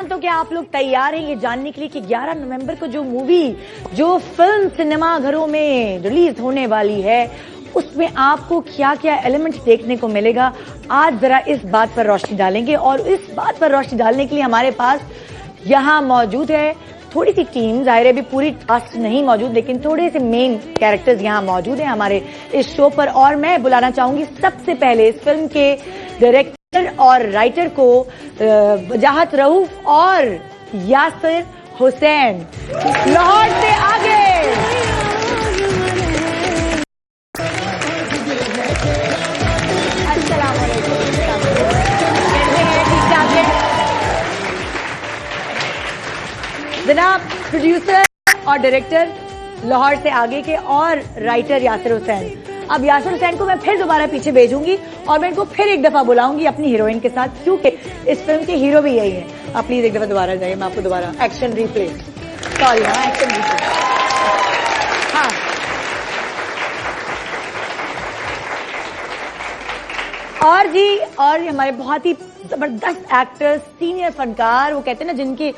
तो क्या आप लोग तैयार हैं ये जानने के लिए कि 11 नवंबर को जो फिल्म सिनेमा घरों में रिलीज होने वाली है उसमें आपको क्या क्या एलिमेंट्स देखने को मिलेगा? आज जरा इस बात पर रोशनी डालेंगे और इस बात पर रोशनी डालने के लिए हमारे पास यहाँ मौजूद है थोड़ी सी टीम। जाहिर है अभी पूरी कास्ट नहीं मौजूद, लेकिन थोड़े से मेन कैरेक्टर्स यहाँ मौजूद हैं हमारे इस शो पर। और मैं बुलाना चाहूंगी सबसे पहले इस फिल्म के डायरेक्टर और राइटर को, वजाहत रऊफ और यासिर हुसैन, लाहौर से आगे। अस्सलाम वालेकुम। कैसे हैं? ठीक ठाक हैं जनाब? प्रोड्यूसर और डायरेक्टर लाहौर से आगे के और राइटर यासिर हुसैन। अब यासिर हुसैन को मैं फिर दोबारा पीछे भेजूंगी और मैं इनको फिर एक दफा बुलाऊंगी अपनी हीरोइन के साथ, क्योंकि इस फिल्म के हीरो भी यही हैं। आप प्लीज एक दफा दोबारा जाइए, मैं आपको दोबारा एक्शन रिप्ले, सॉरी हाँ एक्शन रिप्ले, हाँ और जी, और हमारे बहुत ही जबरदस्त एक्टर्स, सीनियर फनकार, वो कहते हैं ना जिनकी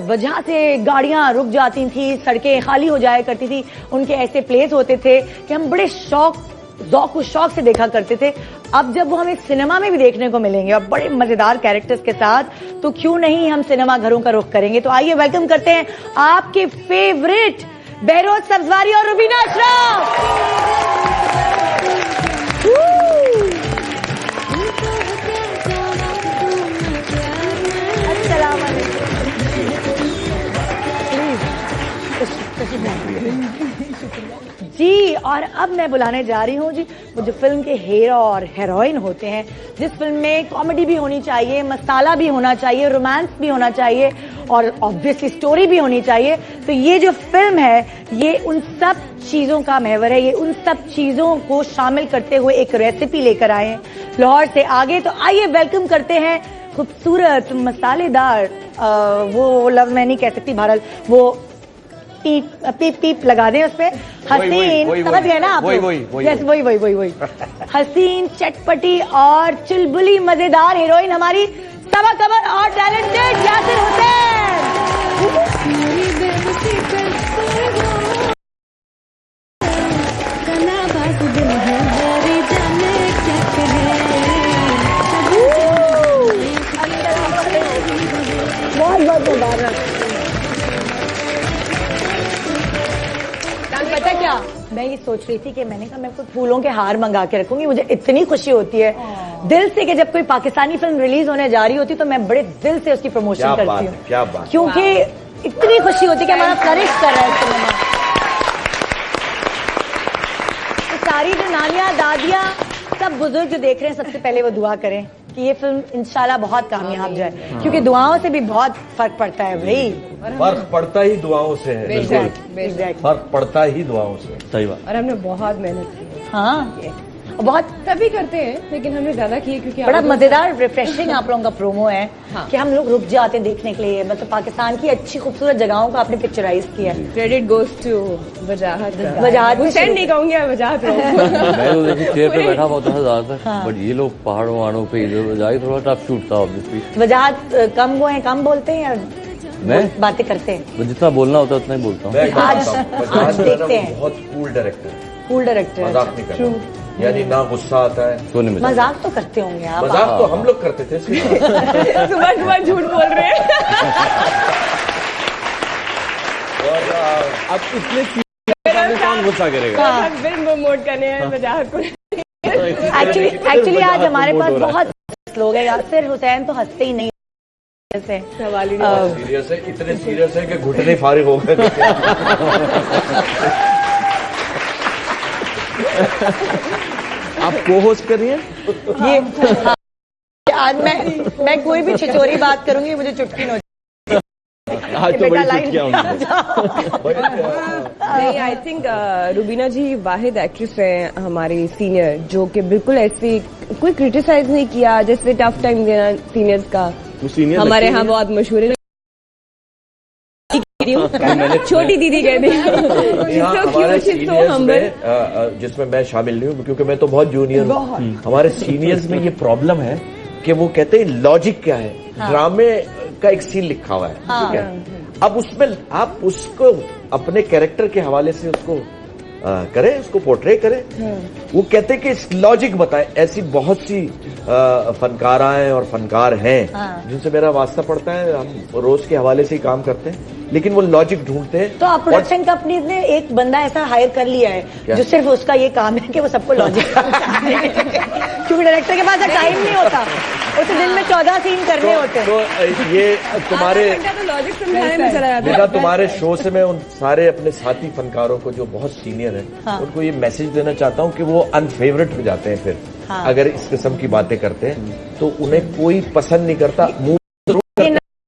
वजह से गाड़ियां रुक जाती थी, सड़कें खाली हो जाया करती थी, उनके ऐसे प्लेस होते थे कि हम बड़े शौक से देखा करते थे। अब जब वो हमें सिनेमा में भी देखने को मिलेंगे और बड़े मजेदार कैरेक्टर्स के साथ, तो क्यों नहीं हम सिनेमा घरों का रुख करेंगे। तो आइए वेलकम करते हैं आपके फेवरेट बहरोज सब्जवारी और रुबीना अशरफ। जी, और अब मैं बुलाने जा रही हूँ जी वो जो फिल्म के हीरो और हीरोइन होते हैं, जिस फिल्म में कॉमेडी भी होनी चाहिए, मसाला भी होना चाहिए, रोमांस भी होना चाहिए और ऑब्वियसली स्टोरी भी होनी चाहिए। तो ये जो फिल्म है ये उन सब चीजों का महवर है, ये उन सब चीजों को शामिल करते हुए एक रेसिपी लेकर आए हैं लाहौर से आगे। तो आइए वेलकम करते हैं खूबसूरत मसालेदार, वो लव मैं नहीं कह सकती भारत, वो पीप पीप लगा दें उसपे, हसीन, समझ गए ना आप? वही हसीन, चटपटी और चुलबुली मजेदार हीरोइन हमारी सबा कमर और टैलेंटेड यासिर हुसैन। बहुत मुबारक। पता क्या, मैं ये सोच रही थी कि मैंने कहा मैं कुछ फूलों के हार मंगा के रखूंगी, मुझे इतनी खुशी होती है दिल से कि जब कोई पाकिस्तानी फिल्म रिलीज होने जा रही होती तो मैं बड़े दिल से उसकी प्रमोशन करती हूँ। क्या बात, क्योंकि इतनी खुशी होती है कि हमारा फ्लरिश कर रहा है सिनेमा। तो सारी जो नानियां, दादियां, सब बुजुर्ग जो देख रहे हैं, सबसे पहले वो दुआ करें कि ये फिल्म इंशाल्लाह बहुत कामयाब जाए, क्योंकि दुआओं से भी बहुत फर्क पड़ता है भाई। फर्क पड़ता ही दुआओं से है, फर्क पड़ता ही दुआओं से। सही बात। और हमने बहुत मेहनत की है। हाँ बहुत सभी करते हैं, लेकिन हमने ज्यादा की है क्योंकि बड़ा मजेदार रिफ्रेशिंग आप लोगों का प्रोमो है। हाँ। कि हम लोग रुक जाते हैं देखने के लिए, मतलब पाकिस्तान की अच्छी खूबसूरत जगहों को आपने पिक्चराइज किया। क्रेडिट गोज टू वजाहत हुसैन नहीं कहूंगी, वजाहत। मैं तो देखिए चेयर पे बैठा होता था ज्यादातर, बट ये लोग पहाड़ों वहाड़ों पे इधर जाए, थोड़ा टफ शूट था ऑब्वियसली। वजाहत कम वो है, कम बोलते हैं या मैं बातें करते हैं? जितना बोलना होता है उतना ही बोलता हूँ। आज देखते हैं, बहुत कूल डायरेक्टर, कूल डायरेक्टर, मजाक नहीं करता, यानी ना गुस्सा आता है। मजाक तो करते होंगे आप? मजाक तो हम लोग करते थे। सुबह सुबह झूठ बोल रहे हैं। और अब इसमें कौन गुस्सा करेगा? हस्बैंड मोड करने हैं वजाहत को। एक्चुअली आज हमारे पास बहुत लोग हैं। यासिर हुसैन तो हंसते ही नहीं, सवाल ही नहीं। सीरियस है, इतने सीरियस है कि घुटने फारिग हो गए। आप को होस्ट करिए ये। आज मैं कोई भी छिचोरी बात करूंगी मुझे चुटकी हो आज तो बड़ी चुटकियां होंगी। नहीं, आई थिंक रुबीना जी वाहिद एक्ट्रेस है हमारी सीनियर जो कि बिल्कुल ऐसी कोई क्रिटिसाइज नहीं किया, जैसे टफ टाइम देना सीनियर्स का हमारे यहाँ बहुत मशहूर है। छोटी दीदी कह दी जिसमें मैं शामिल नहीं हूँ क्योंकि मैं तो बहुत जूनियर हूँ। हमारे सीनियर्स में ये प्रॉब्लम है कि वो कहते हैं लॉजिक क्या है, ड्रामे का एक सीन लिखा हुआ है, ठीक है। अब उसमें आप उसको अपने कैरेक्टर के हवाले से उसको करें, उसको पोर्ट्रे करें। वो कहते हैं कि लॉजिक बताएं। ऐसी बहुत सी फनकाराएं और फनकार हैं जिनसे मेरा वास्ता पड़ता है, हम रोज के हवाले से ही काम करते हैं, लेकिन वो लॉजिक ढूंढते हैं। तो आप प्रोडक्शन कंपनी ने एक बंदा ऐसा हायर कर लिया है जो सिर्फ उसका ये काम है कि वो सबको लॉजिक क्योंकि डायरेक्टर के पास टाइम नहीं होता, उसे दिन में 14 सीन करने होते हैं। तो ये तुम्हारे लॉजिक समझाने में चला जाता बेटा, तुम्हारे शो से मैं उन सारे अपने साथी फनकारों को जो बहुत सीनियर हैं उनको ये मैसेज देना चाहता हूँ कि वो अनफेवरेट हो जाते हैं फिर। अगर इस किस्म की बातें करते हैं तो उन्हें कोई पसंद नहीं करता।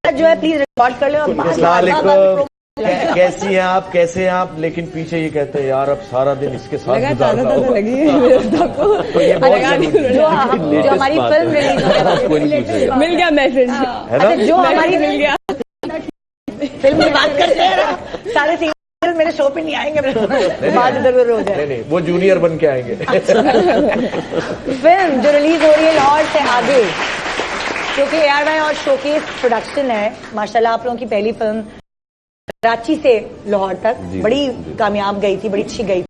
जो है प्लीज रिकॉर्ड कर लो। कैसी हैं आप, कैसे हैं आप, लेकिन पीछे ये कहते हैं यार अब सारा दिन इसके साथ गुजारना होगा। तो ये बहुत जो हमारी फिल्म रिलीज मिल गया मैसेज है ना, जो हमारी मिल गया। फिल्म की बात करते हैं सारे सीनियर मेरे शो पे नहीं आएंगे, बाद इधर हो जाए। नहीं, वो जूनियर बन के आएंगे। फिल्म जो रिलीज हो रही है लाहौर से आगे, क्योंकि ARY और शोकेस प्रोडक्शन है, माशाल्लाह आप लोगों की पहली फिल्म कराची से लाहौर तक बड़ी कामयाब गई थी, बड़ी अच्छी गई थी।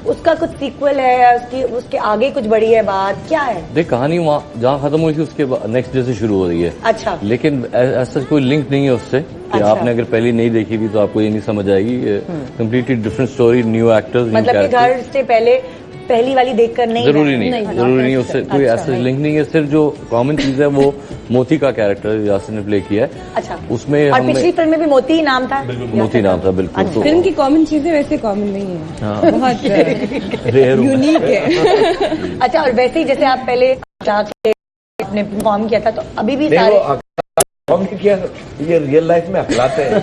उसका कुछ सीक्वल है, उसके आगे कुछ बड़ी है बात, क्या है? देख, कहानी वहाँ जहाँ खत्म हुई थी उसके नेक्स्ट डे से शुरू हो रही है। अच्छा। लेकिन ऐसा कोई लिंक नहीं है उससे कि आपने अगर पहले नहीं देखी थी तो आपको ये नहीं समझ आएगी। Completely different story, new actors, मतलब कि घर से पहले पहली वाली देखकर नहीं, जरूरी नहीं उससे कोई ऐसा लिंक नहीं है। सिर्फ जो कॉमन चीज है वो मोती का कैरेक्टर यासिर ने प्ले किया है। अच्छा। उसमें और पिछली फिल्म में भी मोती ही नाम था। मोती नाम था, बिल्कुल। तो फिल्म की कॉमन चीजें वैसे कॉमन नहीं है, बहुत यूनिक है। अच्छा, और वैसे ही जैसे आप पहले आपने परफॉर्म किया था, तो अभी भी सारे परफॉर्म किया, ये रियल लाइफ में अखलाते हैं।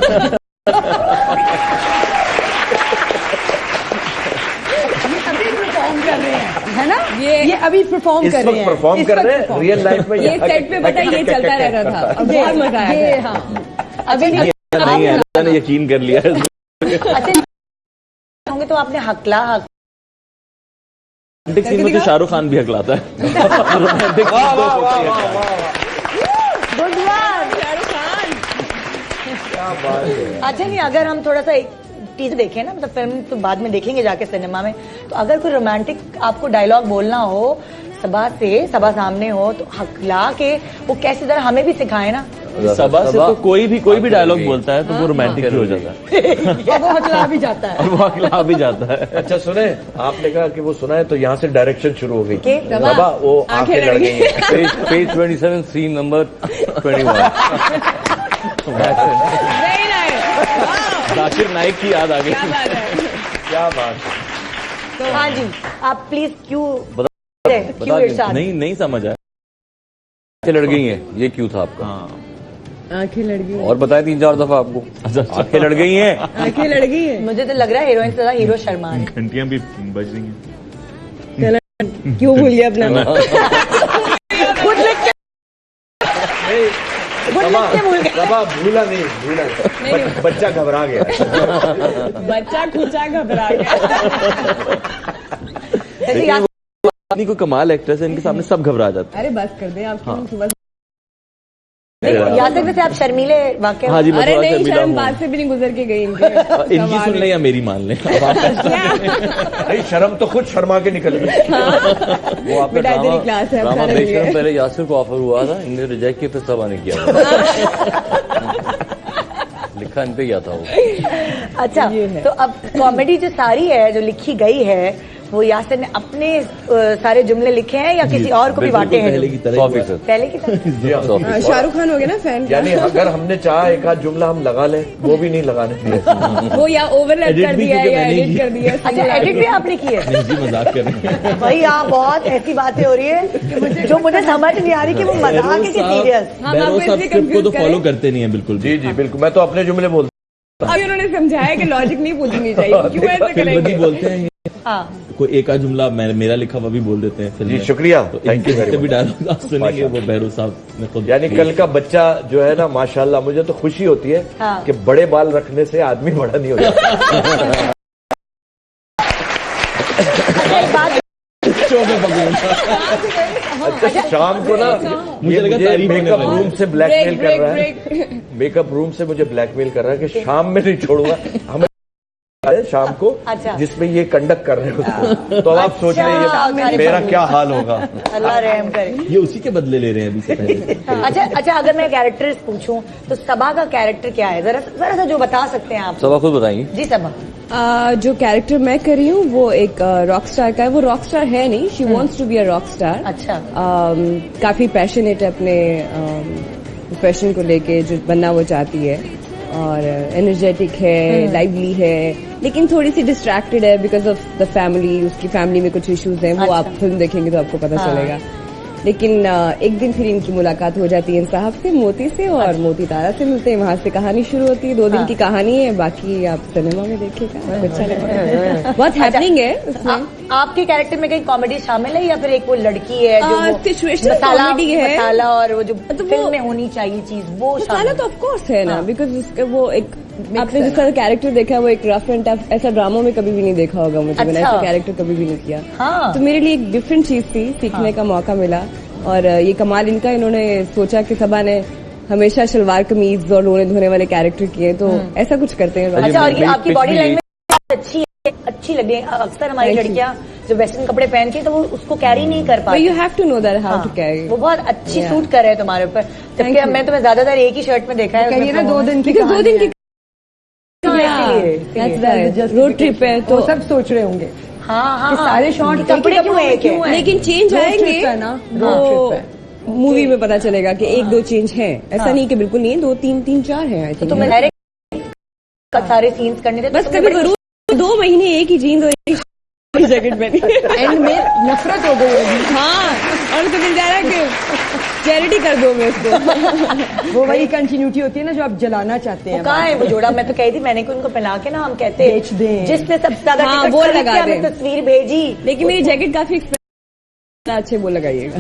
है ना, ये अभी परफॉर्म कर रहे हैं, परफॉर्म कर रहे हैं रियल लाइफ में। ये सेट पे पता ये चलता रहता था, बहुत मजा आया। हाँ, अभी नहीं है, मैंने यकीन कर लिया। अच्छा होंगे तो आपने हकला रोमांटिक सीन में तो शाहरुख खान भी हकलाता है। Romantic good one Shahrukh Khan. अच्छा नहीं, अगर हम थोड़ा सा एक टीजर देखें ना, मतलब फिल्म तो बाद में देखेंगे जाके सिनेमा में, तो अगर कोई रोमांटिक आपको डायलॉग बोलना हो सबा सामने हो, तो हकला के वो कैसी तरह हमें भी सिखाए ना। सबा से तो कोई भी डायलॉग बोलता है तो वो रोमांटिक ही हो जाता है। वो हकला भी जाता है। और वो हकला भी जाता है। अच्छा सुने, आपने कहा कि वो सुना है तो यहाँ से डायरेक्शन शुरू हो गई। सबा वो आंखें लड़ गई हैं। Page 27 scene number 21। Zakir Naik की याद आ गई। क्या बात है। तो हाँ जी, आप प्लीज क्यों बता नहीं समझ आया। आंखें लड़ गई हैं, ये क्यों था आपका? आंखें लड़ गई और बताया 3-4 दफा आपको। आंखें लड़ गई हैं। आंखें लड़ गई है। मुझे तो लग रहा है हीरोइन से ज्यादा हीरो शर्मा है। घंटियां भी बज रही हैं। क्यों भूल गया अपना? भूला नहीं, बच्चा घबरा गया। बच्चा खुचा घबरा गया। इतनी कोई कमाल एक्ट्रेस है, इनके सामने सब घबरा जाते हैं। अरे बस कर दे आप। सुबह याद से आप शर्मीले वाकई। हाँ जी, मैं अरे थोड़ा नहीं, शर्मीला शर्म हूँ। बात से भी नहीं गुजर के गई इनके। इनकी सुन ले या मेरी मान ले। नहीं, शर्म तो खुद शर्मा के निकल गई। वो आपका बिटाई क्लास है ड्रामा अपना बेशरम पहले यासिर को ऑफर हुआ था, इनने रिजेक्ट किया, फिर सबा ने किया। लिखा इन पे गया था वो। अच्छा, तो अब कॉमेडी जो सारी है जो लिखी गई है, वो यासिर ने अपने सारे जुमले लिखे हैं या किसी और को भी बांटे हैं? पहले की तरह। पहले की तरह। शाहरुख खान हो गया ना फैन। यानी अगर हमने चाहा एक आध जुमला हम लगा लें, वो भी नहीं लगाने दिए। वो या ओवरलैप कर दिया है या एडिट कर दिया। अच्छा, एडिट भी आपने की है? जी, मजाक कर रहे हैं भाई यहाँ बहुत ऐसी बातें हो रही है जो मुझे समझ नहीं आ रही कि वो मजाक है कि सीरियस। बैरो साहब स्क्रिप्ट को तो फॉलो करते नहीं है बिल्कुल। जी बिल्कुल, मैं तो अपने जुमले बोलता अभी उन्होंने समझाया कि लॉजिक नहीं पूछनी चाहिए, क्यों ऐसे करेंगे? बोलते हैं हाँ, कोई एक आध जुमला मेरा लिखा हुआ भी बोल देते हैं फिल्म जी, में। शुक्रिया, तो थैंक यू इनके भी डायलॉग आप सुनेंगे, वो बैरो साहब ने खुद। यानी कल का बच्चा जो है ना, माशाल्लाह, मुझे तो खुशी होती है कि बड़े बाल रखने से आदमी बड़ा नहीं हो जाता। शो पे पकड़ूंगा। अच्छा शाम को ना मुझे लगा तारीफ होने मेकअप वाली रूम से ब्लैकमेल ब्रेक, कर रहा है, मेकअप रूम से मुझे ब्लैकमेल कर रहा है कि शाम में नहीं छोड़ूंगा हमें शाम को, अच्छा। जिसमें ये कंडक्ट कर रहे हो। तो अब आप सोच रहे अच्छा, हैं मेरा क्या हाल होगा। अल्लाह रहम करे। ये उसी के बदले ले रहे हैं अभी से पहले। अच्छा, अगर मैं कैरेक्टर्स पूछूं तो सबा का कैरेक्टर क्या है, जरा सा जो बता सकते हैं आप। सब खुद बताएंगी। जी सबा। जो कैरेक्टर मैं कर रही हूँ वो एक रॉक स्टार का है। वो रॉक स्टार है नहीं, she wants to be a rock star. अच्छा। काफी पैशनेट है अपने प्रोफेशन को लेके, जो बनना वो चाहती है, और एनर्जेटिक है, लाइवली है, लेकिन थोड़ी सी डिस्ट्रैक्टेड है बिकॉज ऑफ द फैमिली। उसकी फैमिली में कुछ इश्यूज हैं, वो अच्छा। आप फिल्म देखेंगे तो आपको पता चलेगा। लेकिन एक दिन फिर इनकी मुलाकात हो जाती है इन साहब से, मोती से, और मोती तारा से मिलते हैं। वहां से कहानी शुरू होती है। 2 दिन की कहानी है, बाकी आप सिनेमा में देखिएगा, अच्छा लगेगा। बहुत हैपनिंग है उसमें। आपके कैरेक्टर में कहीं कॉमेडी शामिल है या फिर एक वो लड़की है जो सिचुएशनल कॉमेडी है, मसाला और वो जो तो फिल्म में होनी चाहिए चीज वो मसाला तो ऑफ कोर्स है ना, बिकॉज उसका वो एक आपने जिसका कैरेक्टर देखा है वो एक रफ एंड टफ, ऐसा ड्रामा में कभी भी नहीं देखा होगा मुझे। मैंने ऐसा कैरेक्टर कभी भी नहीं किया। हाँ। तो मेरे लिए एक डिफरेंट चीज थी, सीखने का मौका मिला। और ये कमाल इनका, इन्होंने सोचा कि सबा ने हमेशा शलवार कमीज और रोने धोने वाले कैरेक्टर किए, तो ऐसा कुछ करते हैं। अच्छा, और ये आपकी बॉडी लैंग्वेज अच्छी लगी है। अक्सर हमारी लड़कियां जो वेस्टर्न कपड़े पहन के तो वो उसको कैरी नहीं कर पाती। You have to know that how to carry. वो बहुत अच्छी सूट कर रहे हैं तुम्हारे ऊपर, जबकि मैं तुम्हें ज्यादातर एक ही शर्ट में देखा है। 2 दिन की रोड ट्रिप है तो सब सोच रहे होंगे हाँ, सारे शॉट कपड़े क्यों एक है? लेकिन चेंज आएंगे है ना, वो मूवी में पता चलेगा कि 1-2 चेंज हैं। ऐसा नहीं कि बिल्कुल नहीं है, 2-3-4 हैं आई थिंक। तुम्हें डायरेक्ट सारे सीन्स करने थे, बस कभी जरूर 2 महीने एक ही जीन्स और एक जैकेट पहनी, एंड में नफरत हो गई होगी। हाँ, और तो मिल जा रहा है कि चैरिटी कर दो मैं इसको। वो वही कंटिन्यूटी होती है ना जो आप जलाना चाहते हैं। कहाँ है वो जोड़ा? मैं तो कही थी, मैंने उनको पहना के ना हम कहते बेच दें। जिसने सबसे ज्यादा हाँ, टिकट वो खरीद के लगा हमें दें। तस्वीर भेजी। लेकिन मेरी जैकेट काफी अच्छे वो लगाइएगा।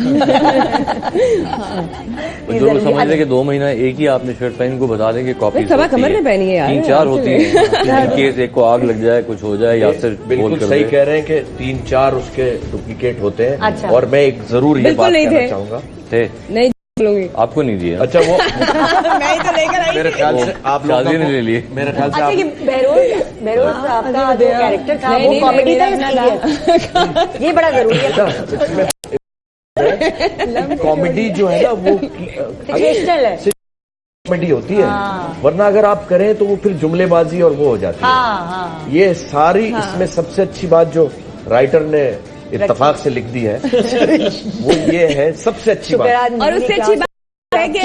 जो समझ ले कि 2 महीना एक ही आपने शर्ट पहनी, को बता दें कि कॉपी सबा कमर में पहनी है यार, 3-4 होती है। इन केस एक को आग लग जाए, कुछ हो जाए, या फिर बिल्कुल सही कह रहे हैं कि 3-4 उसके डुप्लीकेट होते हैं। अच्छा। और मैं एक जरूर ये बिल्कुल बात नहीं कहना थे। चाहूंगा। थे नहीं लूंगी। आपको नहीं दिया। अच्छा वो मैं ही तो लेकर आई। मेरे ख्याल से आप लोगों शादी को- ने ले लिए। मेरे ख्याल से अच्छा, आप ये बहरोज आपका जो कैरेक्टर था वो कॉमेडी था या सीरियस? ये बड़ा जरूरी है। कॉमेडी जो है ना वो सिचुएशनल है। कॉमेडी होती है, हाँ। वरना अगर आप करें तो वो फिर जुमलेबाजी और वो हो जाती है। हाँ। ये सारी इसमें सबसे अच्छी बात जो राइटर ने इत्तेफाक से लिख दी है वो ये है सबसे अच्छी बात। और उससे अच्छी बात है कि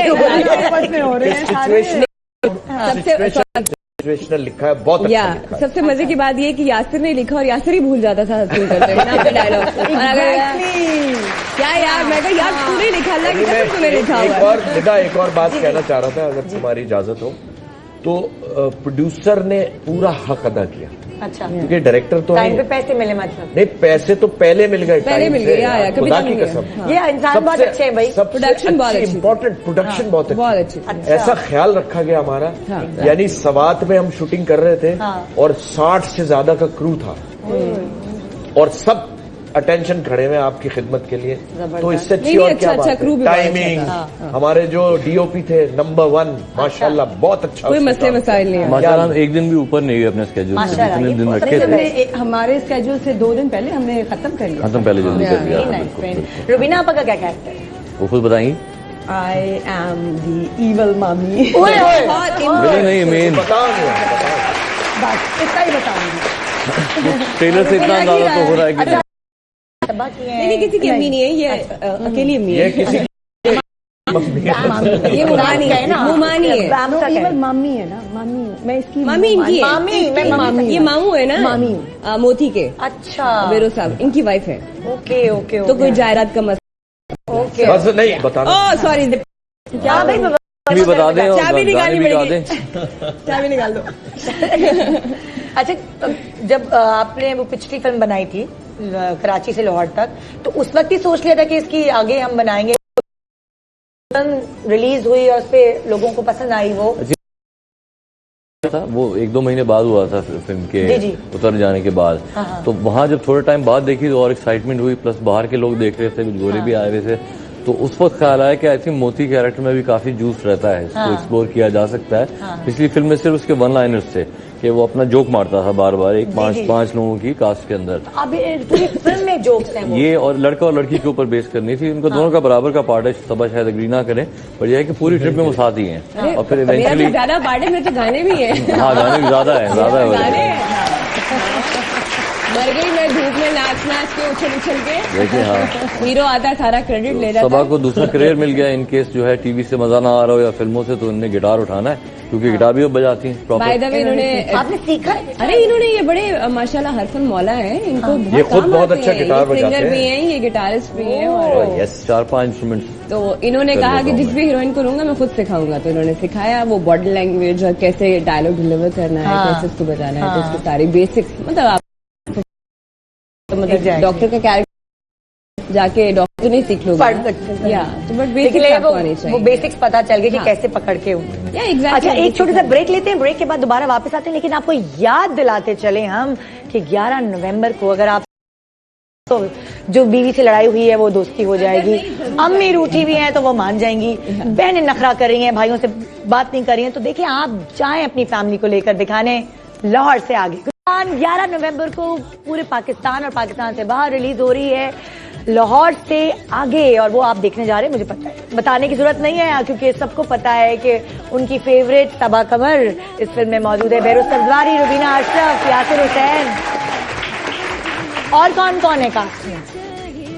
सिचुएशनल लिखा है, बहुत अच्छा या लिखा है। सबसे मजे की बात ये कि यासिर ने लिखा और यासिर ही भूल जाता था हंसी करते हुए डायलॉग। क्या यार, मैं कहा यार तूने लिखा, अल्लाह की कसम तूने लिखा एक हुआ और निदा, एक और बात कहना चाह रहा था, अगर तुम्हारी इजाजत हो तो। प्रोड्यूसर ने पूरा हक अदा किया, अच्छा, क्योंकि डायरेक्टर तो टाइम पे नहीं, पैसे मिले मतलब? नहीं पैसे तो पहले मिल गए, पहले टाइम मिल से, गए, या कभी खुदा नहीं की मिले। कसम। हाँ। ये इंसान बहुत अच्छे हैं भाई। प्रोडक्शन बहुत अच्छी थी। इम्पोर्टेंट प्रोडक्शन बहुत बहुत अच्छी। अच्छी थी। अच्छा। ऐसा ख्याल रखा गया हमारा, हाँ। यानी सवात में हम शूटिंग कर रहे थे हाँ। और 60 से ज्यादा का क्रू था और सब अटेंशन खड़े हुए आपकी खिदमत के लिए। तो इससे अच्छी नहीं, और अच्छा, क्या अच्छा, बात क्रू है। भी बहुत अच्छा टाइमिंग, था। हमारे जो डीओपी थे नंबर 1 माशाल्लाह, बहुत अच्छा। कोई उसने मसले काम मसाइल नहीं है। माशाल्लाह हम एक दिन भी ऊपर नहीं हुए अपने स्केड्यूल से, माशाल्लाह, जितने ये दिन बहुत रखे अच्छी थे बात हमारे स्केड्यूल से 2 दिन पहले हमने खत्म कर लिया। खत्म पहले जल्दी कर दिया। Very nice, very nice। Rubina आपका क्या कैरेक्टर है? वो खुद बताएंगी। आई एम दी इवल मामी। बिल्कुल नहीं, मेन बताओ बस इतना ही बताऊंगी। ट्रेलर से इतना अंदाजा तो हो रहा है कि सबा की है। नहीं, किसी की अम्मी नहीं है, ये अकेली अम्मी ये है। किसी ये मुमानी है ना, मुमानी है। राम का इवल है। मामी है ना, मामी मैं इसकी मामी इनकी है। मामी, मैं मामी। ये मामू है ना, मामी। मोती के अच्छा, बेरो साहब, इनकी वाइफ है। ओके ओके तो कोई जायरात का मसला। ओके। बस नहीं बताना। ओह सॉरी, क्या भाई भी बता दें और चाबी गाने निकालनी भी गा पड़ेगी। दें। चाबी निकाल दो। अच्छा, जब आपने वो पिछली फिल्म बनाई थी कराची से लाहौर तक, तो उस वक्त ही सोच लिया था कि इसकी आगे हम बनाएंगे? रिलीज हुई और उस पे लोगों को पसंद आई वो? था वो 1-2 महीने बाद हुआ था फिल्म के जी। उतर जाने के बाद। तो वहां जब थोड़े टाइम बाद देखी तो और एक्साइटमेंट हुई, प्लस बाहर के लोग देख रहे थे, कुछ गोरे भी आए हुए थे, तो उस वक्त ख्याल आया कि आई थिंक मोती कैरेक्टर में भी काफी जूस रहता है, इसको एक्सप्लोर किया जा सकता है। पिछली फिल्म में सिर्फ उसके वन लाइनर्स थे कि वो अपना जोक मारता था बार बार, एक पांच लोगों की कास्ट के अंदर। अब पूरी फिल्म में जोक्स हैं वो। ये और लड़का और लड़की के ऊपर बेस करनी थी, उनका दोनों का बराबर का पार्ट है, सबा शायद अग्री ना करें, पर यह है कि पूरी ट्रिप में वो साथ ही हैं। और फिर मेरा इवेंचुअली तो ज्यादा पार्ट है, मेरे तो गाने भी हैं। हाँ, गाने भी ज्यादा है। मर गई मैं धूप में नाच नाच के उछल उछल के। देखिए हाँ, हीरो आता सारा क्रेडिट ले जाता। सबा को दूसरा करियर मिल गया इन केस जो है टीवी से मजा ना आ रहा हो या फिल्मों से, तो इन्हें गिटार उठाना है, क्योंकि गिटार भी वो बजाती हैं बाय द प्रॉपर। वे इन्होंने आपने सीखा है? अरे इन्होंने ये बड़े माशाल्लाह हरफन मौला है, इनको ये बहुत खुद काम बहुत आते अच्छा हैं। गिटार ये बजाते सिंगर हैं। भी हैं, ये गिटारिस्ट भी हैं। और यस 4-5 इंस्ट्रूमेंट्स। तो इन्होंने कर कहा लेता कि हूँ जिस मैं। भी हीरोइन को लूंगा मैं खुद सिखाऊंगा, तो इन्होंने सिखाया वो बॉडी लैंग्वेज और कैसे डायलॉग डिलीवर करना है, कैसे उसको बजाना है, तो उसकी सारी बेसिक्स, मतलब आप मतलब डॉक्टर का कैरेक्टर जाके डॉक्टर तो नहीं सीख लोगे या तो, बट लेकिन बेसिक्स आपको आनी वो चाहिए। बेसिक्स पता चल गया कि हाँ। कैसे पकड़ के या एग्जैक्टली। अच्छा, एक छोटा सा ब्रेक लेते हैं, ब्रेक के बाद दोबारा वापस आते हैं, लेकिन आपको याद दिलाते चले हम कि 11 नवंबर को अगर आप तो जो बीवी से लड़ाई हुई है वो दोस्ती हो जाएगी, अम्मी रूठी हुई हैं तो वो मान जाएंगी, बहनें नखरा कर रही हैं, भाइयों से बात नहीं कर रही हैं, तो देखिए आप जाएं अपनी फैमिली को लेकर दिखाने लाहौर से आगे। 11 नवंबर को पूरे पाकिस्तान और पाकिस्तान से बाहर रिलीज हो रही है लाहौर से आगे, और वो आप देखने जा रहे हैं, मुझे पता है, बताने की जरूरत नहीं है क्योंकि सबको पता है कि उनकी फेवरेट सबा कमर इस फिल्म में मौजूद है, बेरोज सब्जवारी, रुबीना अशरफ, यासिर हुसैन, और कौन कौन है कास्ट में?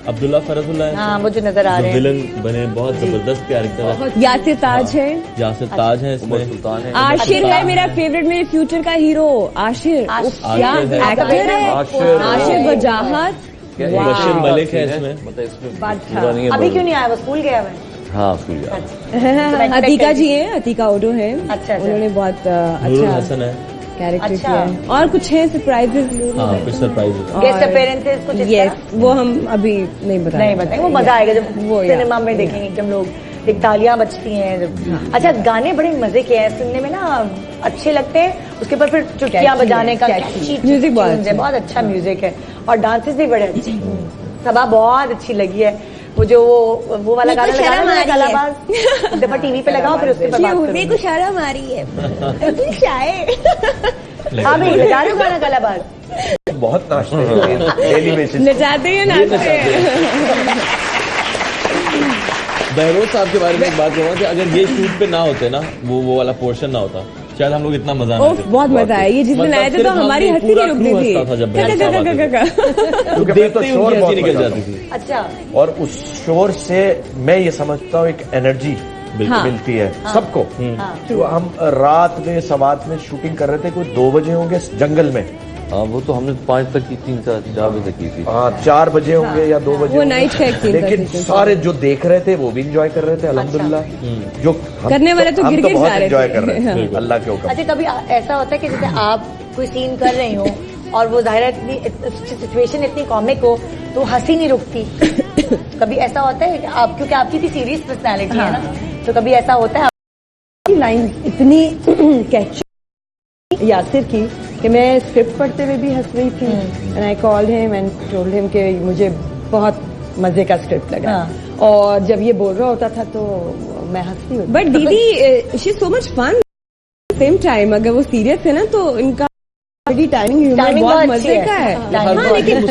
अब्दुल्ला फरजुल्ला है, हाँ, मुझे नजर आ जो रहे हैं। विलन बने, बहुत जबरदस्त कैरेक्टर है। यासिर ताज है, यासिर ताज है उमर इसमें। सुल्तान है। आशिर है मेरा फेवरेट, मेरे फ्यूचर का हीरो आशिर। उफ, क्या आशिर है। एक्टर है, आशिर। आशिर वजाहत। बशीर मलिक है इसमें। मतलब इसमें पूरा नहीं है। अभी क्यों नहीं आया, वो स्कूल गया हुआ है? हाँ, स्कूल गया। अतीका जी हैं, अतीका ओडो है, अच्छा। उन्होंने बहुत नूरुल अच्छा हसन है। कैरेक्टर अच्छा। किया है। और कुछ है सरप्राइजेस। हाँ, कुछ सरप्राइज है। गेस्ट अपीयरेंसेस कुछ इस यस, तरह? वो हम अभी नहीं बताएंगे। नहीं बताएंगे, वो मजा आएगा जब वो सिनेमा में देखेंगे, जब लोग एक तालियां बजती हैं जब। अच्छा, गाने बड़े मजे के हैं, सुनने में ना अच्छे लगते हैं, उसके ऊपर फिर चुटकियां बजाने का म्यूजिक बहुत tunes है, बहुत अच्छा म्यूजिक है, और डांसेस भी बड़े अच्छे हैं। सबा बहुत अच्छी लगी है, वो जो वो वाला गाना लगाना ना, कलाबाज, एक दफा टीवी पे लगाओ फिर उसके ऊपर बात करो। को शर्म आ रही है। हाँ भाई, लगा रहे हो गाना कलाबाज? बहुत नाचते हैं डेली बेसिस। नचाते हैं, नाचते हैं। बहरोज साहब के बारे में एक बात कहूँगा कि अगर ये शूट पे ना होते ना, वो वाला पोर्शन ना होता, शायद हम लोग इतना मजा ना ओफ, बहुत मजा आया। ये जिस दिन आए थे तो हमारी हंसी नहीं रुकती थी। क्योंकि मैं तो शोर बहुत निकल बजाता जाती थी। अच्छा, और उस शोर से मैं ये समझता हूँ एक एनर्जी हाँ। मिलती है सबको। तो हम रात में सवात में शूटिंग कर रहे थे, कोई 2 बजे होंगे जंगल में, हाँ, वो तो हमने 5 तक की, 3-4 बजे तक की थी। हाँ 4 बजे होंगे या 2 बजे वो होंगे। नाइट का एक सीन था, लेकिन सीक्वेंस। सारे जो देख रहे थे वो भी इंजॉय कर रहे थे अल्हम्दुलिल्लाह। जो करने वाले तो हम गिर-गिर बहुत जा रहे इंजॉय थे। कर रहे थे हाँ। अल्लाह के हुक्म। अच्छा, कभी ऐसा होता है कि जैसे आप कोई सीन कर रहे हो और वो जाहिर है इतनी सिचुएशन इतनी कॉमिक हो तो हंसी नहीं रुकती? कभी ऐसा होता है कि आप, क्योंकि आपकी भी सीरियस पर्सनैलिटी है ना, तो कभी ऐसा होता है? लाइन इतनी कैची यासिर की कि मैं स्क्रिप्ट पढ़ते हुए भी हंस रही थी, and I called him and told him कि मुझे बहुत मजे का स्क्रिप्ट लगा। और जब ये बोल रहा होता था तो मैं हंसती होती। बट दीदी she so much fun same time. अगर वो सीरियस है ना तो इनका टाइमिंग Timing बहुत बहुत मजे अच्छी है। का है। हाँ, हाँ, लेकिन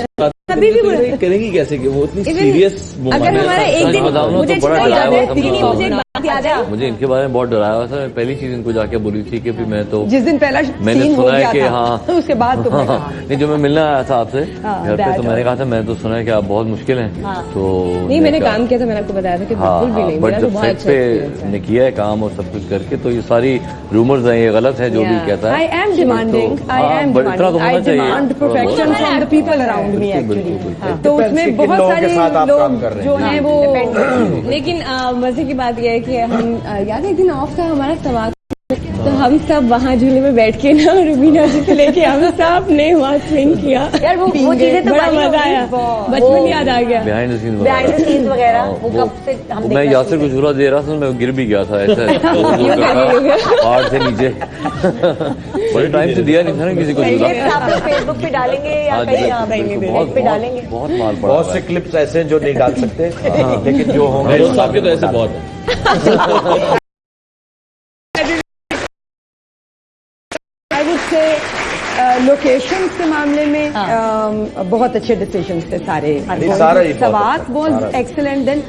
अभी भी बोला- करेंगी कैसे कि वो इतनी Even सीरियस अगर हमारा एक दिन बताऊं ना मुझे तो बड़ा अच्छा याद डराया है, हुआ था दीदी मुझे। मुझे एक बात याद है। मुझे इनके बारे में बहुत डराया हुआ था। मैं पहली चीज इनको जाके बोली थी कि मैं तो जिस दिन पहला मैंने सीन हो सुना है गया कि था, हाँ उसके बाद तो मैं कहा। नहीं, जो मैं मिलने आया था आपसे हाँ, घर पे, तो that मैंने कहा था मैं तो सुना है कि आप बहुत मुश्किल हैं, तो नहीं, मैंने काम किया था, मैंने आपको बताया था कि हाँ, बिल्कुल भी नहीं। बट मेरा तो जब बहुत सेट अच्छा experience पे है। ने किया है काम और सब कुछ करके, तो ये सारी रूमर्स हैं, ये गलत है जो भी कहता है। I am demanding. तो, I हाँ, am बट इतना तो demanding. I होना चाहिए। demand perfection from the people around me बिल्कुल, actually. बिल्कुल, बिल्कुल। हाँ, तो Depends उसमें कि किन बहुत लोगों के सारे साथ आप काम कर लोग रहे जो हैं। हैं वो लेकिन मजे की बात यह है कि हम याद है एक दिन ऑफ था हमारा, सवाल तो हम सब वहाँ झूले में बैठ के ना रुबीना जी से लेके हम सब ने वहाँ स्विंग किया यार वो चीजें तो बड़ा बनी मजा होगी। आया, बचपन याद आ गया। Behind the scene behind the scenes वगैरह वो कब से हम मैं देखना यासिर को झूला दे रहा था, मैं गिर भी गया था ऐसा पहाड़ से नीचे। बड़े टाइम से दिया नहीं था ना किसी को झूला। ये आप लोग फेसबुक पे डालेंगे या हाँ, कहीं बिल्कुल, आप बहुत पे डालेंगे? बहुत माल पड़ा बहुत से क्लिप्स ऐसे हैं जो नहीं डाल सकते, लेकिन जो होंगे फिरोज साहब के तो ऐसे बहुत है। आई वुड से लोकेशन के मामले में बहुत अच्छे डिसीजन थे सारे। नहीं, सारा ही बहुत सवात अच्छा, वॉज सारा। एक्सेलेंट। देन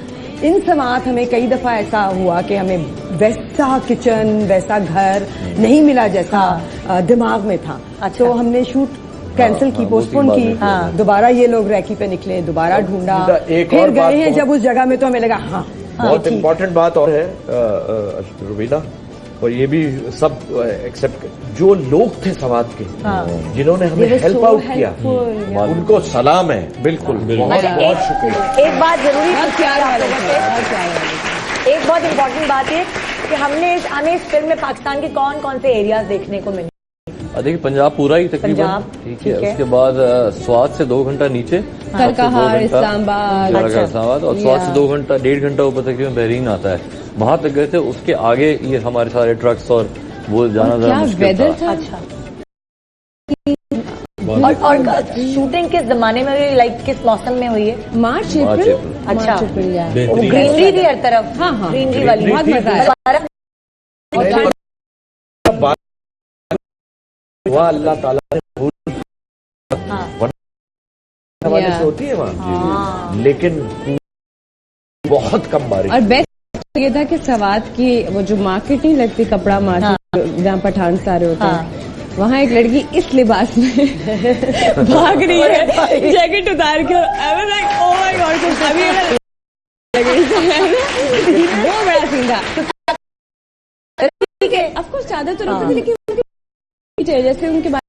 इन सवात हमें कई दफा ऐसा हुआ कि हमें वैसा किचन वैसा घर नहीं मिला जैसा दिमाग में था। अच्छा। तो हमने शूट कैंसिल की, पोस्टपोन वो की। तीन बार दोबारा ये लोग रैकी पे निकले, दोबारा ढूंढा, एक फिर और बात गए हैं बहुत- जब उस जगह में तो हमें लगा हाँ बहुत इम्पोर्टेंट बात और है रुबीना, और ये भी सब एक्सेप्ट, जो लोग थे सवात के जिन्होंने हमें They were help so out किया, helpful, yeah. उनको सलाम है। बिल्कुल, बहुत बहुत शुक्रिया। एक बात जरूरी बहुत प्यार आप वाले लोगों थे, से। बहुत प्यार वाले। एक बहुत इम्पोर्टेंट बात है कि हमें इस फिल्म में पाकिस्तान के कौन कौन से एरियाज देखने को मिले? देखिए पंजाब पूरा ही तकरीबन, पंजाब, ठीक है। ठीक है। उसके बाद स्वात से 2 घंटा नीचे, करकहार, इस्लामाबाद। अच्छा। इस्लामाबाद, और स्वात से 2 घंटा 1.5 घंटा ऊपर तकरीबन बहरीन आता है, वहां तक गए थे। उसके आगे ये हमारे सारे ट्रक्स और वो जाना क्या जरा मुश्किल वेदर था। था। अच्छा। और शूटिंग किस जमाने में हुई, लाइक किस मौसम में हुई है? मार्च मार्च, अप्रैल। अप्रैल। अच्छा। मार्च अप्रैल, या। बेहतरीन। ग्रीनरी भी हर तरफ, हाँ, हाँ। ग्रीनरी वाली बहुत मजा आया। वहाँ अल्लाह ताला ने फूल हाँ। हवाले Yeah. से होती है वहाँ, लेकिन बहुत कम बारिश। और बेस्ट ये था कि सवात की वो जो मार्केट नहीं लगती, कपड़ा मार्केट जहाँ पठान सारे होते हैं, वहाँ एक लड़की इस लिबास में भाग रही है जैकेट उतार के। I was like oh my God, कुछ अभी वो बड़ा सीन था। ठीक है, ऑफ कोर्स चादर तो रखती थी, लेकिन उनके पीछे जैसे उनके बाद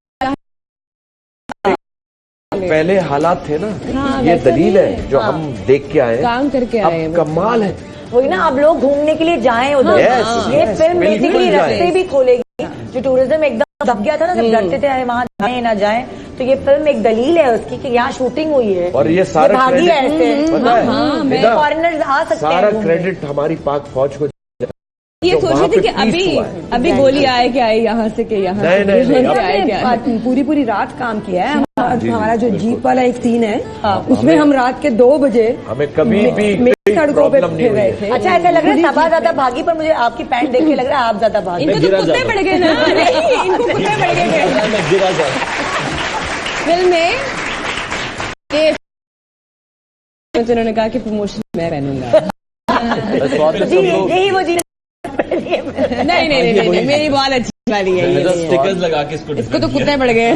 पहले हालात थे ना, हाँ, ये वैसा दलील नहीं है है। जो हम देख के आए, काम करके आए हैं अब वो। कमाल है। वही ना, अब लोग घूमने के लिए जाएं उधर। Yes, ये yes, फिल्म बिल्कुल बेसिकली जाएं। रास्ते भी खोलेगी। जो टूरिज्म एकदम दब गया था ना, जब डरते थे अरे वहाँ जाएं ना जाएं, तो ये फिल्म एक दलील है उसकी कि यहाँ शूटिंग हुई है। और ये सारा भागी है क्रेडिट ऐसे, पता है, हाँ, मैं- इधर फॉरेनर्स आ सकते सारा हैं घूमने। क्रेडिट हमारी पाक फौज को। ये तो सोच वहाँ रहे थे पे कि peace हुआ है। अभी गोली आए कि आए यहाँ से कि यहाँ नहीं, से, नहीं, नहीं, यहाँ से आए कि आए। पूरी पूरी रात काम किया है। हमारा जो जीप वाला एक सीन है, उसमें हम रात के 2 बजे हमें कभी भी मेरी सड़कों पे प्रॉब्लम नहीं फिर हुई रहे है। थे। अच्छा, ऐसा लग रहा है सबा ज्यादा भागी, पर मुझे आपकी पैंट देख के लग रहा है आप ज्यादा भागी। इनको तो गिरा कुत्ते जाता। पड़ गए ना। नहीं, इनको कुत्ते पड़ गए मैं गिरा था। फिल्म में। ये तो उन्होंने कहा कि प्रमोशन मैं पहनूंगा। स्वात से जी, सब लोग यही वो जी। नहीं, मेरी बहुत अच्छी वाली है ये। स्टिकर्स लगा के इसको तो कुत्ते पड़ गए।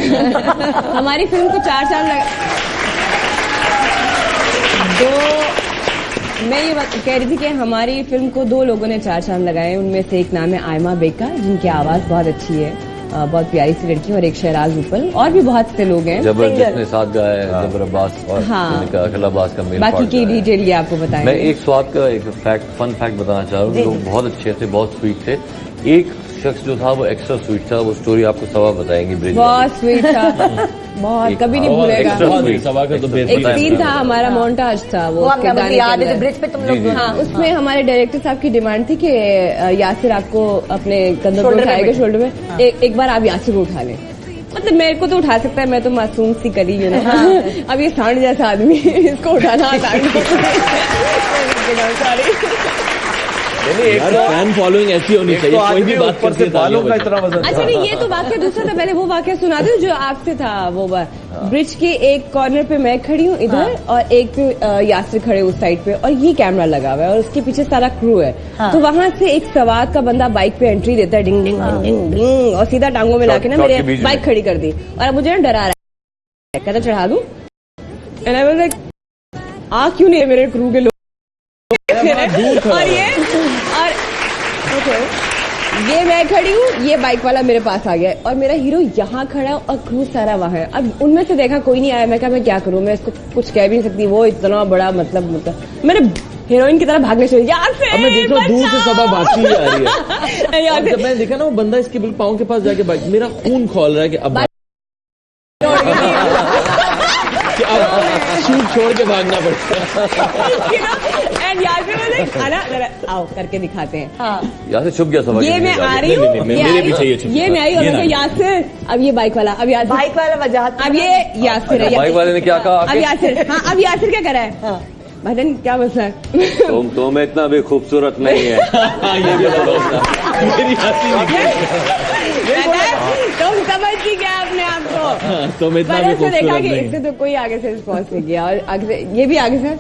हमारी फिल्म को 4 साल लगा। मैं ये कह रही थी कि हमारी फिल्म को 2 लोगों ने 4 चांद लगाए। उनमें से एक नाम है आयमा बेका, जिनकी आवाज बहुत अच्छी है, बहुत प्यारी सी लड़की, और एक शहराज उपल, और भी बहुत से लोग हैं। जबर जिसने साथ गाया है, जबर अब्बास और हाँ। अखिल अब्बास का मेन बाकी पार्ट की गाया है। डिटेल ये आपको बताएंगे। मैं एक स्वाद का एक फन फैक्ट बताना चाह रहा हूँ। लोग बहुत अच्छे थे, बहुत स्वीट थे। एक शख्स जो था वो एक्स्ट्रा स्वीट था, वो स्टोरी आपको सवा बताएंगे ब्रिज बहुत स्वीट था, बहुत कभी नहीं भूलेगा। extra- सभा का तो एक बेहतरीन सीन था हमारा, मोन्टाज था वो, वो उसके मुझे गाने के याद है, अंदर। ब्रिज पे तुम लोग हाँ, उसमें हमारे डायरेक्टर साहब की डिमांड थी कि यासिर आपको अपने कंधों पर शोल्डर में उठाएगा, बैठ। शोल्डर में। एक बार आप यासिर को उठा लें। मतलब मेरे को तो उठा सकता है, मैं तो मासूम सी करी हूँ ना। अब ये सांड जैसा आदमी, इसको उठाना यार, फैन फॉलोइंग ऐसी होनी चाहिए, कोई भी बात ऊपर करती से है बालों का तालियां इतना वजन। अच्छा नहीं, ये तो वाक्य दूसरा था। पहले वो वाक्य सुना दो जो आपसे था। वो ब्रिज के एक कॉर्नर पे मैं खड़ी हूँ इधर, और एक पे यासिर खड़े उस साइड पे, और ये कैमरा लगा हुआ है, और उसके पीछे सारा क्रू है। तो वहां से एक सवार का बंदा बाइक पे एंट्री देता है, डिंग डिंग डिंग डिंग डिंग, और सीधा टांगों में लाके ना शॉट के मेरे बीच में। बाइक खड़ी कर दी, और अब मुझे ना डरा रहा है, कहता चढ़ा दूं। एंड आई वाज लाइक, आ क्यों नहीं है मेरे क्रू के लोग? और ये मैं खड़ी हूँ, ये बाइक वाला मेरे पास आ गया है, और मेरा हीरो यहाँ खड़ा है और क्रू सारा वहाँ है। अब उनमें से देखा कोई नहीं आया, मैं कहा मैं क्या करूँ, मैं इसको कुछ कह भी नहीं सकती, वो इतना बड़ा मतलब मैंने हीरोइन की तरह भागने शुरू यार से अब मैं देख रहा हूँ दूर से सबा भागती ही आ रही है। यार और जब मैंने देखा ना वो बंदा इसके बिल्कुल पाँव के पास जाके भाग, मेरा खून खोल रहा है कि अब शूट छोड़ के भागना पड़ता एंड यार से मैंने आना जरा आओ करके दिखाते हैं। यहाँ से छुप गया सबक। ये मैं आ रही हूँ, मेरे पीछे ये छुप ये मैं आई और मैं यासिर, अब ये बाइक वाला, अब यासिर, बाइक वाला वजह अब ये यासिर है। बाइक वाले ने क्या कहा अब आके? यासिर, हाँ अब यासिर क्या करा है? भजन क्या मसला है? तुम इतना भी खूबसूरत नहीं है। ये भी मेरी तुम समझ ही गया अपने आप को। तुम इतना भी मैंने तो देखा खूबसूरत कि नहीं। इससे तो कोई आगे से रिस्पॉन्स नहीं किया और आगे से ये भी आगे से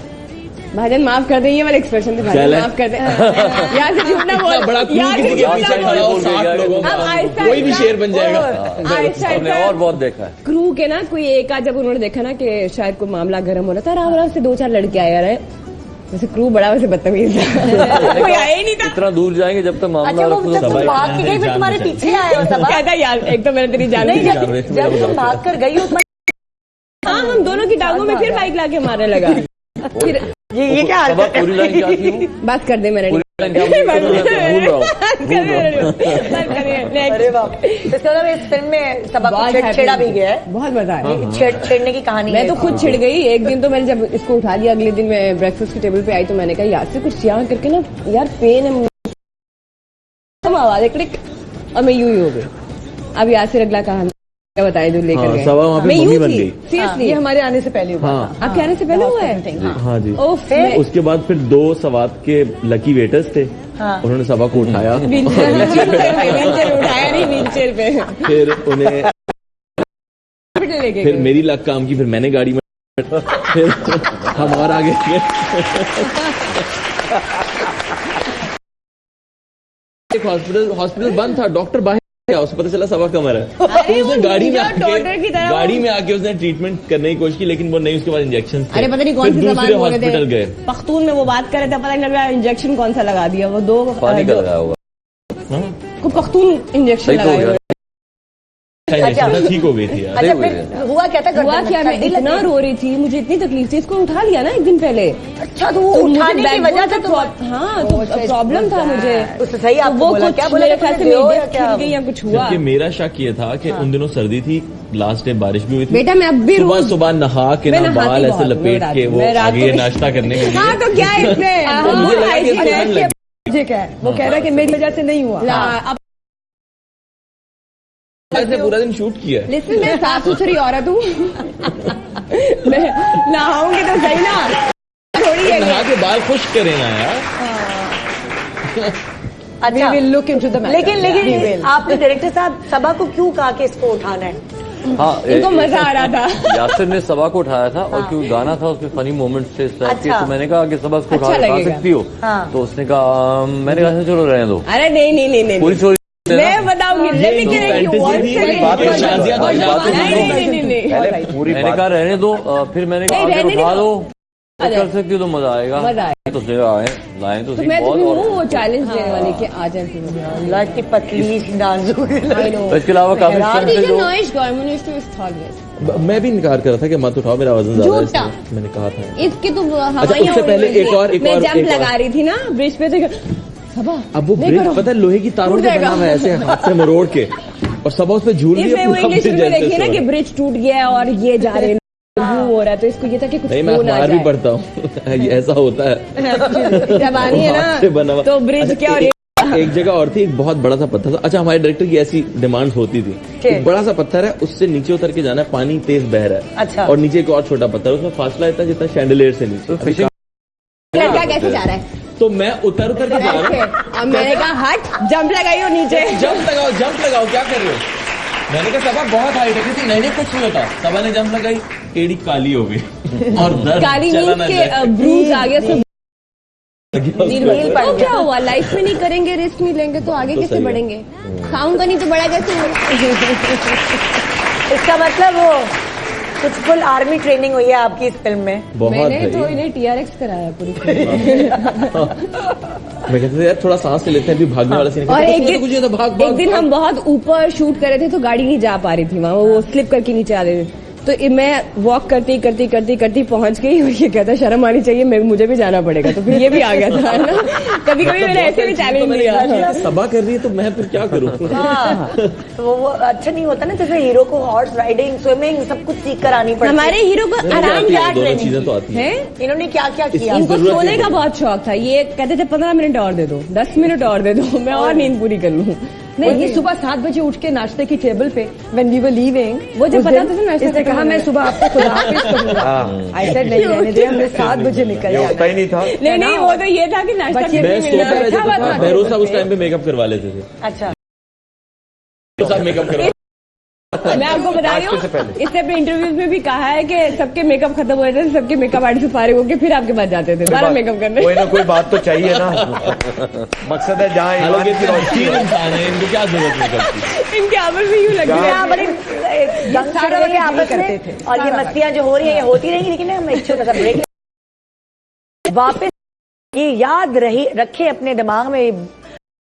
भाजन माफ कर दे, ये वाला एक्सप्रेशन थे भाजन माफ कर दे। यहाँ से झूठना बोल, बड़ा क्रू यहाँ से किसी के झूठना पीछे बोल। खड़ा हो 60 लोगों अब आहिस्ता में कोई भी आहिस्ता- शेर बन जाएगा। आहिस्ता हमने आहिस्ता और बहुत देखा है। क्रू के ना कोई एक आध जब उन्होंने देखा ना कि शायद कोई मामला गर्म हो रहा था, आराम आराम से 2-4 लड़के आए रहे। वैसे क्रू बड़ा वैसे बदतमीज था। कोई आया ही नहीं था। इतना दूर जाएंगे जब तक मामला अच्छा वो रखो जब तो तुम सबाई भाग के गई फिर तुम्हारे जान पीछे आए हो सबा? कहता यार एक तो मैंने तेरी जान नहीं ली। जब तुम भाग कर गई हो हाँ हम दोनों की टांगों में फिर बाइक लाके मारने लगा। फिर ये क्या सबा हरकत है? पूरी लाइन क्या थी वो? बात कर दे मैंने पूरी लाइन क्या थी? भूल रहा हूँ अरे बाप, इसका मतलब इस फिल्म में सबा को छेड़ा भी गया है, बहुत मजा आया। छेड़ने की कहानी मैं है तो इस खुद फिल्म छिड़ गई। एक दिन तो मैंने जब इसको उठा लिया, अगले दिन मैं ब्रेकफास्ट की टेबल पे आई तो मैंने कहा यार से कुछ यहाँ करके ना यार पेन है, हम आवाज है क्लिक और मैं यूं ही हो गई। अब यार से अगला कहानी क्या बताए जो लेकर गए। सबा वहाँ पे मैं मम्मी यूं बन थी गई। में। सीरियसली। ये हमारे आने से पहले हुआ हाँ। था। आपके आने से पहले हुआ है? हाँ जी। ओह, मैं- उसके बाद फिर 2 सवात के लकी वेटर्स थे, उन्होंने सबा को उठाया। व्हीलचेयर पे उठाया नहीं, व्हीलचेयर पे फिर उन्हें हॉस्पिटल लेके फिर गए। मेरी लक काम की, फिर मैंने गाड़ी में फिर हम और आगे गए। एक हॉस्पिटल बंद था, डॉक्टर बाहर गया, उसे पता चला सबा कमर है। तो उसने गाड़ी में आके उसने ट्रीटमेंट करने की कोशिश की, लेकिन वो नहीं, उसके बाद इंजेक्शन थे। अरे पता नहीं कौन सी फिर जबान दूसरे बोल रहे हॉस्पिटल थे, गए। पख्तून में वो बात कर रहे थे, पता नहीं लग रहा इंजेक्शन कौन सा लगा दिया। वो 2 पानी का लगाया होगा। को पख्तून इंजेक्शन सही तो हो लगाया। गया। इंजेक्शन था, ठीक हो गई थी यार। अच्छा फिर हुआ क्या था? हुआ क्या, मैं गर्दन में इतना रो रही थी, मुझे इतनी तकलीफ थी। इसको उठा लिया ना एक दिन पहले, अच्छा तो वो तो मुझे उठाने की backbone वजह से का तुम हाँ तो प्रॉब्लम था मुझे। उससे सही तो आपको वो बोला कुछ क्या बोला मेरे कि ख्याल से तुमने मेरी बेहोश डेथ क्या? छिड़ गई या कुछ हुआ। जबकि मेरा शक ये था कि उन दिनों सर्दी थी, लास्ट डे बारिश भी हुई थी। बेटा मैं अब भी सुबह रोज सुबह नहा के मैं ना नहाती बाल ऐसे बहुत हूँ, लपेट मैं के वो रात को आगे भी- नाश्ता करने के लिए। हाँ तो क्या है इसमें तो मुझे लगा कि अरे, ठंड लगी। मुझे क्या है वो कह रहा है कि मेरी वजह से नहीं हुआ। अब मैंने पूरा दिन शूट किया है। लिसन मैं साफ सुथरी औरत हूँ। मैं नहाऊंगी तो सही ना, थोड़ी है नहा के बाल खुश करें ना यार। अच्छा लुक इनटू द लेकिन आपने डायरेक्टर साहब सबा को क्यों कहा कि इसको उठाना है? हाँ इनको मजा आ रहा था। यासिर ने सबा को उठाया था और क्योंकि गाना था उसमें फनी मोमेंट्स थे इस टाइप के, अच्छा। तो मैंने कहा कि सबा इसको अच्छा उठा लगेगा। सकती हो। हाँ। तो उसने कहा मैंने कहा चलो रहने दो, अरे नहीं पूरी स्टोरी मैं बताऊंगी। Let me ये correct you fantasy one थी, second. बात तो शाजिया था, बात तो नहीं। पहले पूरी मैंने कहा रहने दो, फिर मैंने कहा नहीं, अगर रहने उठा दो। लो तो कर सकती हो तो मजा आएगा। मजा आएगा। तो फिर लाए तो तो सही मैं बहुत। तुम्हें और हूँ वो चैलेंज देने वाली कि आ जाए फिर। अल्लाह की पतली नाजुक I know. तो इसके अलावा काफी हैरान स्टंट थे जो Noish Garmonist is thoughtless. मैं भी इनकार कर रहा था कि मत उठाओ, मेरा वजन ज्यादा है, झूठा। इसलिए मैंने कहा था। इसकी तो उससे पहले एक और- मैं जंप एक और। लगा रही थी ना ब्रिज पे, तो सबा अब वो नहीं ब्रिज करो। पता है लोहे की तारों टूट से बना जाएगा। हुआ है, ऐसे हाथ से मरोड़ के, और सब उस पे झूल रही इसमें है वो पूरा इंग्लिश ब्रिज में जैसे देखिए ना सो कि रहा है। ब्रिज टूट गया है और ये जा रहे हैं, वो हो रहा है, तो इसको ये था कि कुछ नहीं, मैं हो ना अखबार भी जाए। पढ़ता हूँ। ये ऐसा होता है। जबानी है हाथ से बना ना हुआ। तो ब्रिज क्या और एक जगह और थी, एक बहुत बड़ा सा पत्थर था। अच्छा, हमारे डायरेक्टर की ऐसी डिमांड होती थी, एक बड़ा सा पत्थर है, उससे नीचे उतर के जाना है, पानी तेज बह रहा है। अच्छा। और नीचे एक और छोटा पत्थर, उसमें फासला इतना जितना शैंडलियर से नीचे। फिशिंग लड़का कैसे जा रहा है? तो मैं उतर के जा रहा हूँ। अब मैंने कहा हट, जंप लगाइयो नीचे। जंप लगाओ, क्या कर रहे हो? मैंने कहा सबा बहुत हाइट है, किसी नहीं कुछ नहीं होता। सबा ने जंप लगाई, एड़ी काली हो गई और दर्द काली चला नींद ना के जाए। ब्रूज आ गया सब। नील पड़ तो गया। क्या हुआ, लाइफ में नहीं करेंगे, रिस्क नहीं लेंगे तो आगे कैसे सही है। बढ़ेंगे? खाऊंगा नहीं तो बड़ा कैसे होगा? इसका मतलब वो कुछ फुल आर्मी ट्रेनिंग हुई है आपकी इस फिल्म में। बहुत मैंने है तो ये। इन्हें TRX कराया पूरी मैं कहता था यार थोड़ा सांस ले लेते हैं, अभी भागने वाला सीन है। और एक कुछ नहीं था, भाग दिन हम बहुत ऊपर शूट कर रहे थे तो गाड़ी नहीं जा पा रही थी वहाँ, वो स्लिप करके नीचे आ रहे थे। तो मैं वॉक करती करती पहुंच गई और ये कहता शर्म आनी चाहिए, मुझे भी जाना पड़ेगा, तो फिर ये भी आ गया था, है ना। कभी कभी मैंने ऐसे भी चैलेंज लिया। सबा कर रही है तो मैं फिर क्या करूँ? हाँ, तो वो अच्छा नहीं होता ना, जैसे हीरो को हॉर्स राइडिंग, स्विमिंग सब कुछ सीख कर आनी पड़ती है। हमारे हीरो को आराम दोनों चीजें तो आती है। इन्होंने क्या क्या किया? इनको सोने का बहुत शौक था, ये कहते थे 15 मिनट और दे दो, 10 मिनट और दे दो, मैं और नींद पूरी कर लूँ। नहीं, ये सुबह 7 बजे उठ के नाश्ते की टेबल पे when we were leaving, वो जब पता था नाश्ता इसने कहा मैं सुबह आपको खुदा हाफिज करूंगा। I said नहीं रहने दे, हमने 7 बजे निकल ये होता जाना। ही नहीं था। नहीं, वो तो ये था कि नाश्ता बच्चे करने मैं मिलना। सोता रहता बैठा हुआ था, था। भैरों साहब उस टाइम पे मेकअप करवा लेते थे। अच्छा, साहब मेकअप करवा मैं आपको बता रही नाश्ते से हूँ, पहले। इससे अपने इंटरव्यूज में भी कहा है कि सबके मेकअप खत्म हो जाते थे, सबके मेकअप आर्टिस्ट फारिग होके फिर आपके पास जाते थे दोबारा मेकअप करने। कोई ना कोई बात तो चाहिए ना। मकसद है जहाँ ईमान हालांकि की रोशनी तीन हो। इंसान है, इनको क्या जरूरत मेकअप की? इनके आपस में यूँ लग रहा यहाँ बड़े जंग चल रही है आपस में, और ये मस्तियां जो हो रही है ये होती रहेंगी, लेकिन हम एक छोटा सा ब्रेक वापस ये याद रखे अपने दिमाग में,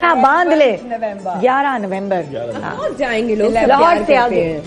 बांध ले 11 नवंबर पहुंच जाएंगे लोग, सब लाहौर प्यार से करते आगे हैं।